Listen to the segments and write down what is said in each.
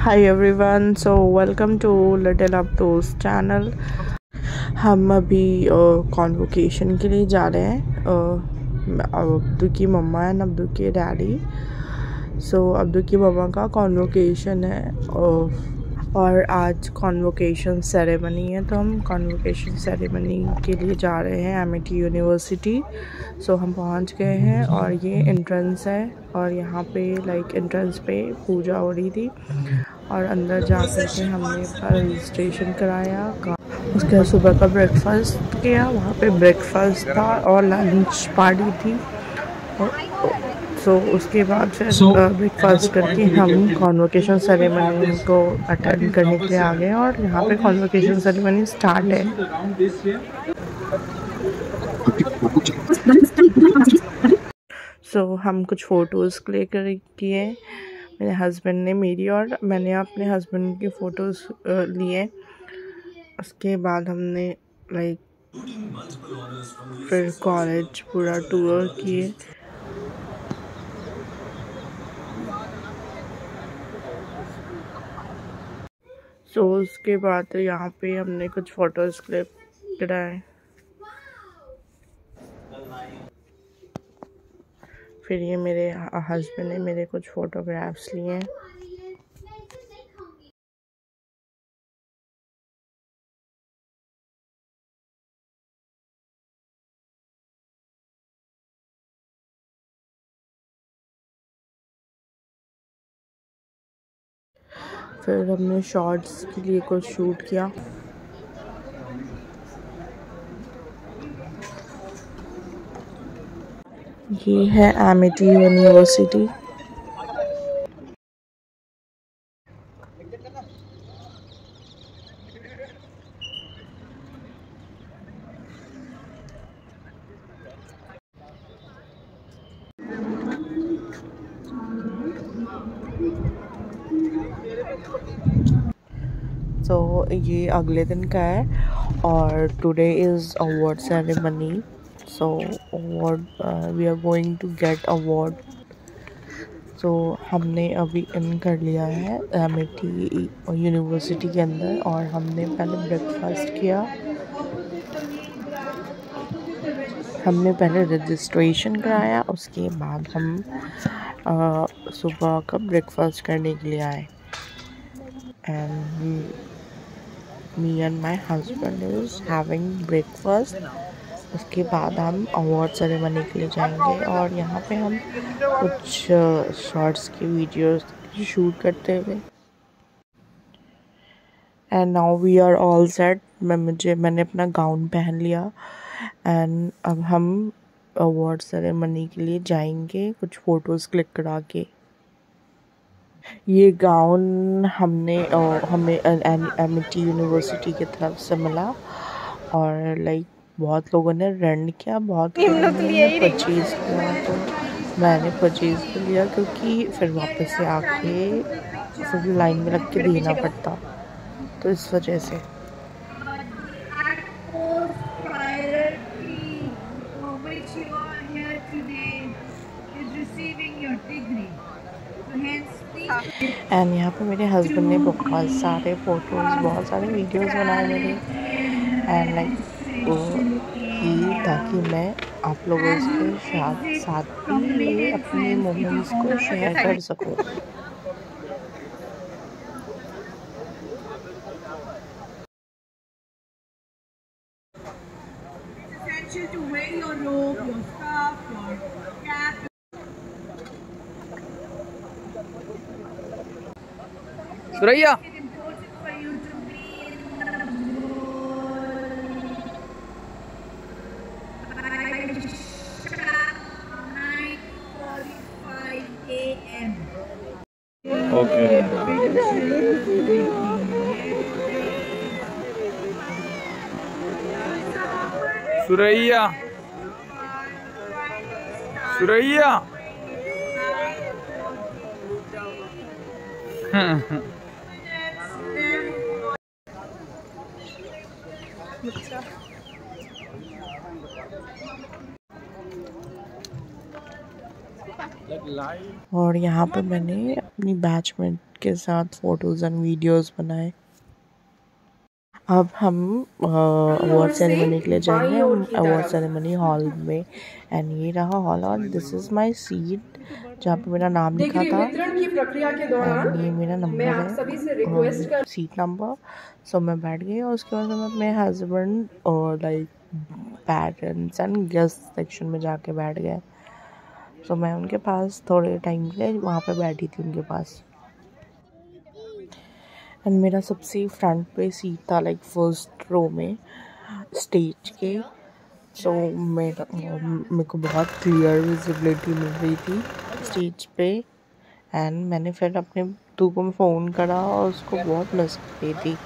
Hi everyone, so welcome to Little Abdul's channel। हम अभी convocation के लिए जा रहे हैं। अब्दू की मम्मा एंड अब्दू के डैडी। अब्दू की मम्मा का कॉन्वोकेशन है और आज कॉन्वोकेशन सेरेमनी है, तो हम कॉन्वोकेशन सेरेमनी के लिए जा रहे हैं एमिटी यूनिवर्सिटी। हम पहुंच गए हैं और ये एंट्रेंस है और यहाँ पे एंट्रेंस पे पूजा हो रही थी और अंदर जा कर के हमने अपना रजिस्ट्रेशन कराया। उसके बाद सुबह का ब्रेकफास्ट किया, वहाँ पे ब्रेकफास्ट था और लंच पार्टी थी। उसके बाद फिर ब्रेकफास्ट करके हम कॉन्वोकेशन सेरेमनी को अटेंड करने के लिए आ गए और यहाँ पे कॉन्वोकेशन सेरेमनी स्टार्ट है। हम कुछ फ़ोटोज़ क्लिक किए, मेरे हस्बैंड ने मेरी और मैंने अपने हस्बैंड की फ़ोटोज़ लिए। उसके बाद हमने फिर कॉलेज पूरा टूर किए। उसके बाद यहाँ पे हमने कुछ फ़ोटोज़ क्लिक कराए। फिर ये मेरे हस्बैंड ने मेरे कुछ फ़ोटोग्राफ्स लिए। फिर हमने शॉर्ट्स के लिए कुछ शूट किया। ये है एमिटी यूनिवर्सिटी। ये अगले दिन का है और today is award ceremony. Award we are going to get award. हमने अभी इन कर लिया है एमिटी यूनिवर्सिटी के अंदर और हमने पहले ब्रेकफास्ट किया। हमने पहले रजिस्ट्रेशन कराया, उसके बाद हम सुबह का ब्रेकफास्ट करने के लिए आए। And me and my husband is having breakfast. उसके बाद हम अवार्ड सेरेमनी के लिए जाएंगे और यहाँ पे हम कुछ शॉर्ट्स की वीडियोस शूट करते हुए। And now we are all set. मैंने अपना गाउन पहन लिया एंड अब हम अवार्ड सेरेमनी के लिए जाएंगे कुछ फ़ोटोज़ क्लिक करा के। ये गाउन हमें एमिटी यूनिवर्सिटी की तरफ से मिला और बहुत लोगों ने रेंट किया, बहुत लोगों ने परचेज़ किया। तो मैंने परचेज़ कर लिया क्योंकि फिर वापस से आके फिर लाइन में लग के देना पड़ता, तो इस वजह से। एंड यहाँ पे मेरे हस्बैंड ने बहुत सारे फ़ोटोज़, बहुत सारे वीडियोज़ बनाए मेरे एंड ताकि मैं आप लोगों के साथ भी अपने मोमेंट्स को शेयर कर सकूं। सुरैया ओके सुरैया सुरैया और यहाँ पे मैंने अपनी बैचमेट के साथ फ़ोटोज़ एंड वीडियोस बनाए। अब हम अवार्ड सेरेमनी के लिए जाएंगे, हम अवार्ड सेरेमनी हॉल में। एंड ये रहा हॉल और दिस इज़ माय सीट जहाँ पे मेरा नाम लिखा था। एंड ये मेरा नंबर है, सीट नंबर। सो मैं बैठ गई और उसके बाद मैं अपने हस्बैंड और like parents and guest section में जाके बैठ गए। सो मैं उनके पास थोड़े टाइम के लिए वहाँ पे बैठी थी उनके पास। एंड मेरा सबसे फ्रंट पे सीट था, लाइक फर्स्ट रो में स्टेज के। सो मेरे को बहुत क्लियर विजिबिलिटी मिल रही थी स्टेज पे। एंड मैंने फिर अपने दू को फ़ोन करा और उसको बहुत मिस कर रही थी।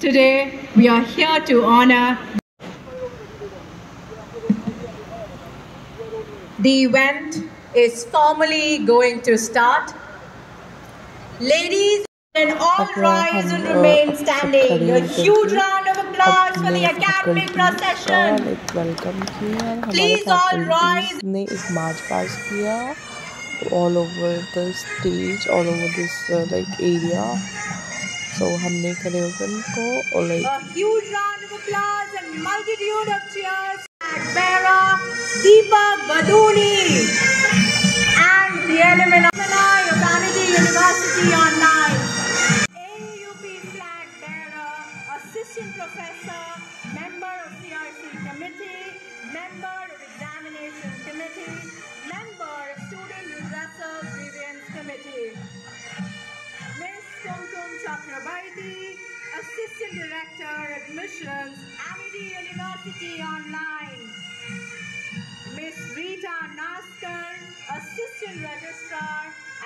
Today we are here to honor. The event is formally going to start. Ladies and all rise and remain standing. A huge round of applause for the academic procession. Welcome किया। Please all rise. ने एक मार्च पास किया all over the stage, all over this like area. So हमने खड़े होकर उनको और like A huge round of applause and multitude of cheers. Bearer Deepak Baduni and the alumni of Amity University Online. AUP flag bearer, assistant professor, member of CRC committee, member of examination committee, member of student redressal grievance committee. Ms. Kumkum Chakrabarti, assistant director admissions, Amity University Online. Ms. Rita Naskar, assistant registrar,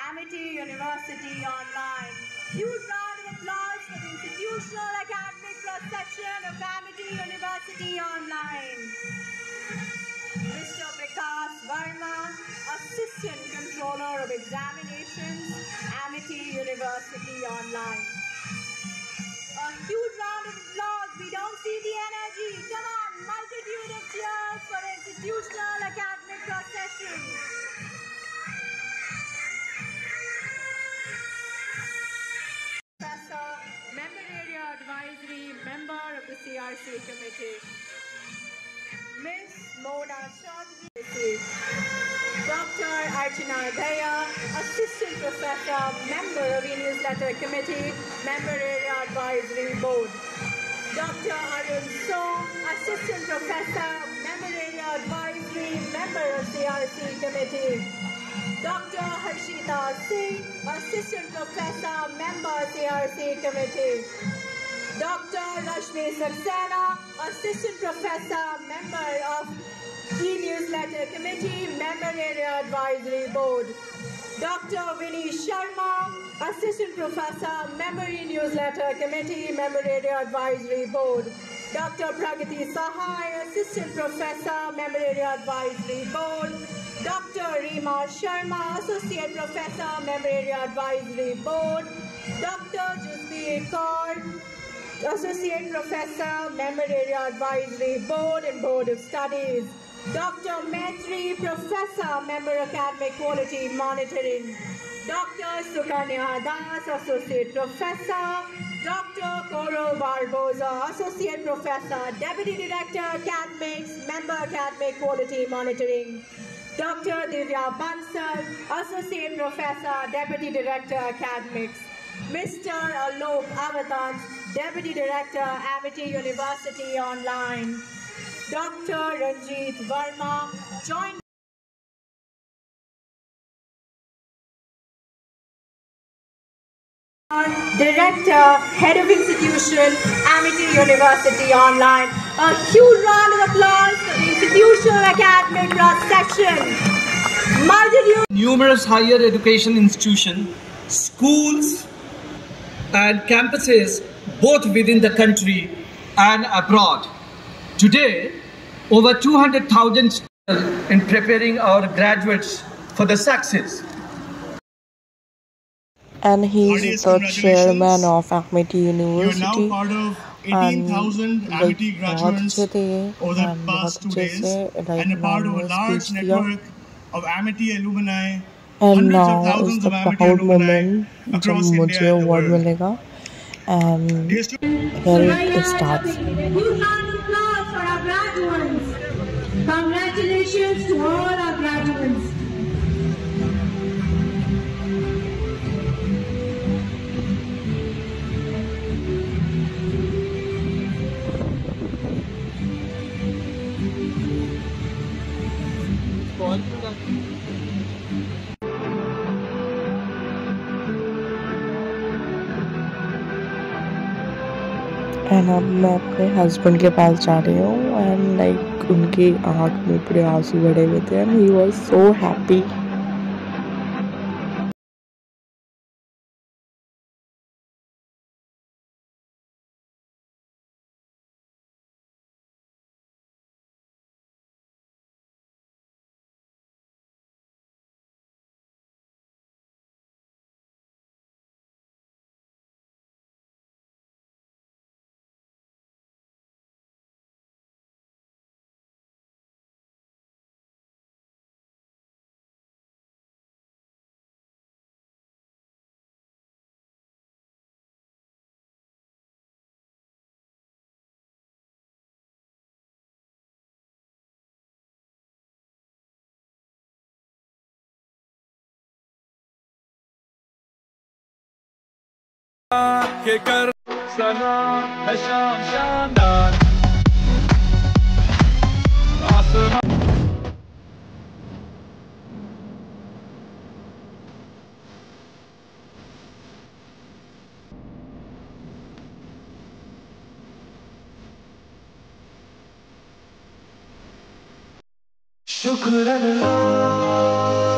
Amity University Online. Huge round of applause for the institutional academic procession of Amity University Online. Mr. Vikas Verma, assistant controller of examinations, Amity University Online. A huge round of applause. We don't see the energy. Come on, multitude of cheers for institutional academic procession. Professor, Member Area Advisory, member of the CRC committee. Miss Mona Chandri, Dr. Archana Daya, assistant professor, member of e-newsletter committee, member area advisory board. Dr. Arun Song, assistant professor, member area advisory, member of CRC committee. Dr. Harshita Singh, assistant professor, member CRC committee. Dr. Rashmi Saxena, assistant professor, member of e-newsletter committee, member area advisory board. Dr. Vinny Sharma, assistant professor, member e-newsletter committee, member area advisory board. Dr. Pragati Sahai, assistant professor, member area advisory board. Dr. Reema Sharma, associate professor, member area advisory board. Dr. Jasbir Kaur, associate professor, member area advisory board and board of studies. Dr. Maitri, professor, member academic quality monitoring. Dr. Sukanya Das, associate professor. Dr. Koro Barboza, associate professor, deputy director academics, member academic quality monitoring. Dr. Divya Bansal, associate professor, deputy director academics. Mr. Alok Avatans, deputy director, Amity University Online. Dr. Ranjit Verma, joint Director, Head of Institution, Amity University Online. A huge round of applause for the institutional academic cross-section. Multitude. Numerous higher education institutions, schools and campuses both within the country and abroad. Today, over 200,000 students in preparing our graduates for the success. and he's Heartiest the chairman congratulations. of Amity You are now University. part of And 18,000 like Amity बहुत graduates अच्छे थे ये over the and बहुत past 2 अच्छे days से like and a part of a उन्होंने large speech दिया. network of Amity alumni, And hundreds of now is thousands the of Amity proud alumni moment जब across मुझे India and the award world. मिलेगा. And Dear students, here it starts. Huge round of applause for our graduates. Congratulations to all our graduates. And अब मैं अपने husband के पास जा रही हूँ एंड लाइक उनकी आँख में पूरे आंसू भरे हुए थे and he was so happy. के कर सना है शाम शानदार आसमां शुक्र अल्लाह